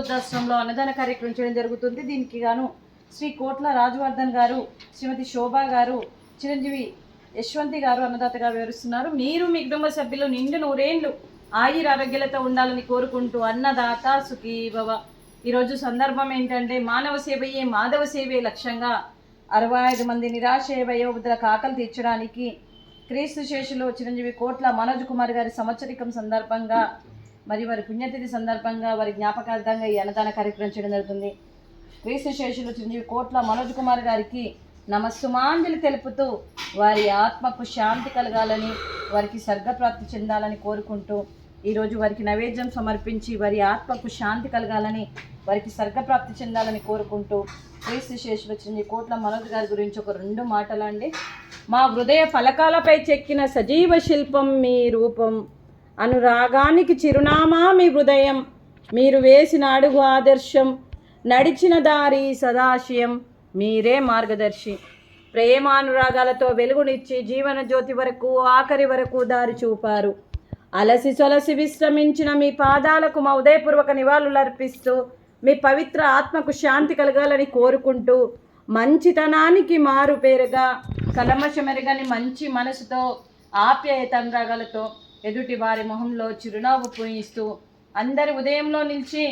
వృద్ధాశ్రమంలో అన్నదాన కార్యక్రమం చేయడం జరుగుతుంది. దీనికి గాను శ్రీ కోట్ల రాజవర్ధన్ గారు, శ్రీమతి శోభా గారు, చిరంజీవి యశ్వంతి గారు అన్నదాతగా వివరిస్తున్నారు. మీరు మీ కుటుంబ సభ్యులు నిండు నూరేండ్లు ఆయుర ఆరోగ్యాలతో ఉండాలని కోరుకుంటూ అన్నదాత సుఖీ భవ. ఈరోజు సందర్భం ఏంటంటే మానవ సేవయే మాధవ సేవే లక్ష్యంగా 65 మంది నిరాశయ వయోవృద్ధులకు ఆకలి తీర్చడానికి క్రీస్తు శేషులో చిరంజీవి కోట్ల మనోజ్ కుమార్ గారి సంవత్సరికం సందర్భంగా మరియు వారి పుణ్యతిథి సందర్భంగా వారి జ్ఞాపకార్థంగా ఈ అన్నదాన కార్యక్రమం చేయడం జరుగుతుంది. క్రీస్తు శేషులు చిరంజీవి కోట్ల మనోజ్ కుమార్ గారికి నమస్సుమాంజలి తెలుపుతూ వారి ఆత్మకు శాంతి కలగాలని, వారికి స్వర్గప్రాప్తి చెందాలని కోరుకుంటూ ఈరోజు వారికి నైవేద్యం సమర్పించి వారి ఆత్మకు శాంతి కలగాలని, వారికి స్వర్గప్రాప్తి చెందాలని కోరుకుంటూ క్రీస్తు శేషులు చిరంజీవి కోట్ల మనోజ్ గారి గురించి ఒక 2 మాటలండి. మా హృదయ ఫలకాలపై చెక్కిన సజీవ శిల్పం మీ రూపం, అనురాగానికి చిరునామా మీ హృదయం, మీరు వేసిన అడుగు ఆదర్శం, నడిచిన దారి సదాశయం, మీరే మార్గదర్శి. ప్రేమానురాగాలతో వెలుగునిచ్చి జీవన జ్యోతి వరకు ఆఖరి వరకు దారి చూపారు. అలసి సొలసి విశ్రమించిన మీ పాదాలకు మా ఉదయపూర్వక నివాళులు అర్పిస్తూ మీ పవిత్ర ఆత్మకు శాంతి కలగాలని కోరుకుంటూ మంచితనానికి మారు పేరుగా కలమషమెరగని మంచి మనసుతో ఆప్యాయత అనురాగాలతో ఎదుటి వారి మొహంలో చిరునవ్వు పూయిస్తూ అందరి ఉదయంలో నిలిచి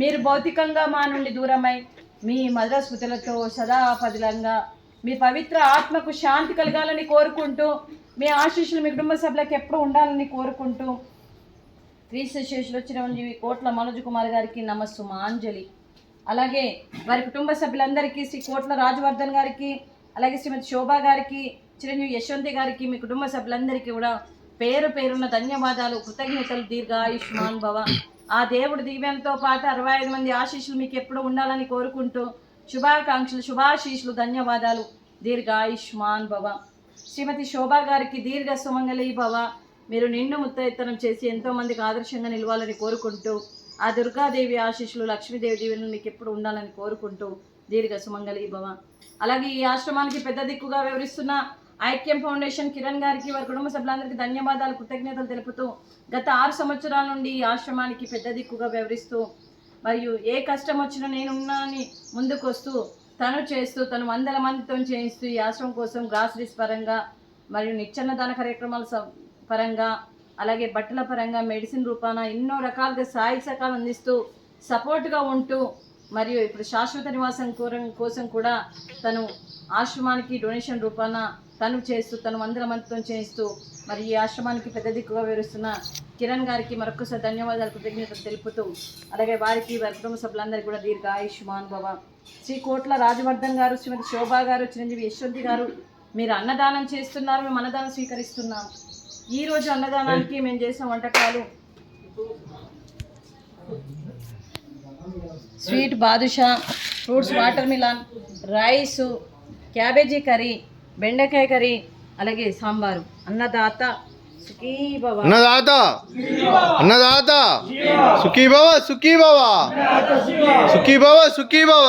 మీరు భౌతికంగా మా నుండి దూరమై మీ మధుర స్మృతులతో సదా పదిలంగా మీ పవిత్ర ఆత్మకు శాంతి కలగాలని కోరుకుంటూ మీ ఆశీస్సులు మీ కుటుంబ సభ్యులకు ఎప్పుడు ఉండాలని కోరుకుంటూ క్రీస్తు శేషులు చిరంజీవి కోట్ల మనోజ్ కుమార్ గారికి నమస్సుమాంజలి. అలాగే వారి కుటుంబ సభ్యులందరికీ శ్రీ కోట్ల రాజవర్ధన్ గారికి, అలాగే శ్రీమతి శోభా గారికి, చిరంజీవి యశ్వంతి గారికి, మీ కుటుంబ సభ్యులందరికీ కూడా పేరు పేరున్న ధన్యవాదాలు, కృతజ్ఞతలు, దీర్ఘాయుష్మాన్ భవ. ఆ దేవుడి దీవెనతో పాటు 65 మంది ఆశీస్సులు మీకు ఎప్పుడు ఉండాలని కోరుకుంటూ శుభాకాంక్షలు, శుభాశీస్సులు, ధన్యవాదాలు, దీర్ఘాయుష్మాన్ భవ. శ్రీమతి శోభా గారికి దీర్ఘ సుమంగళి భవ. మీరు నిండు ముత్తైత్తనం చేసి ఎంతోమందికి ఆదర్శంగా నిలవాలని కోరుకుంటూ ఆ దుర్గాదేవి ఆశీస్సులు, లక్ష్మీదేవి దీవెనలు మీకు ఎప్పుడు ఉండాలని కోరుకుంటూ దీర్ఘ సుమంగళి భవ. అలాగే ఈ ఆశ్రమానికి పెద్ద దిక్కుగా వివరిస్తున్న ఐక్యం ఫౌండేషన్ కిరణ్ గారికి, వారి కుటుంబ సభ్యులందరికీ ధన్యవాదాలు, కృతజ్ఞతలు తెలుపుతూ గత 6 సంవత్సరాల నుండి ఈ ఆశ్రమానికి పెద్ద దిక్కుగా వివరిస్తూ మరియు ఏ కష్టం వచ్చినా నేనున్నానని ముందుకు వస్తూ తను చేస్తూ తను 100 మందితో చేయిస్తూ ఈ ఆశ్రమం కోసం గ్రాసరీస్ పరంగా మరియు నిత్యాన్నదాన కార్యక్రమాల పరంగా, అలాగే బట్టల పరంగా, మెడిసిన్ రూపాన ఎన్నో రకాలుగా సాయి సహకారం అందిస్తూ సపోర్ట్గా ఉంటూ మరియు ఇప్పుడు శాశ్వత నివాసం కోసం కూడా తను ఆశ్రమానికి డొనేషన్ రూపాన తను చేస్తూ తను 100 మందితో చేయిస్తూ మరి ఈ ఆశ్రమానికి పెద్ద దిక్కుగా వివరిస్తున్న కిరణ్ గారికి మరొకసారి ధన్యవాదాలు, కృతజ్ఞతలు తెలుపుతూ అలాగే వారికి వారి కుటుంబ సభ్యులందరికీ కూడా దీర్ఘ ఆయుష్మాన్ భవ. శ్రీ కోట్ల రాజవర్ధన్ గారు, శ్రీమతి శోభా గారు, చిరంజీవి యశ్వంతి గారు మీరు అన్నదానం చేస్తున్నారు, మేము అన్నదానం స్వీకరిస్తున్నాం. ఈరోజు అన్నదానానికి మేము చేసిన వంటకాలు sweet badusha, fruits water melon, rice, cabbage curry, బెండకాయ కర్రీ, అలాగే సాంబారు. అన్నదాత సుఖీ భవ, అన్నదాత అన్నదాత సుఖీ భవ, సుఖీ భవ, సుఖీ భవ, సుఖీ భవ.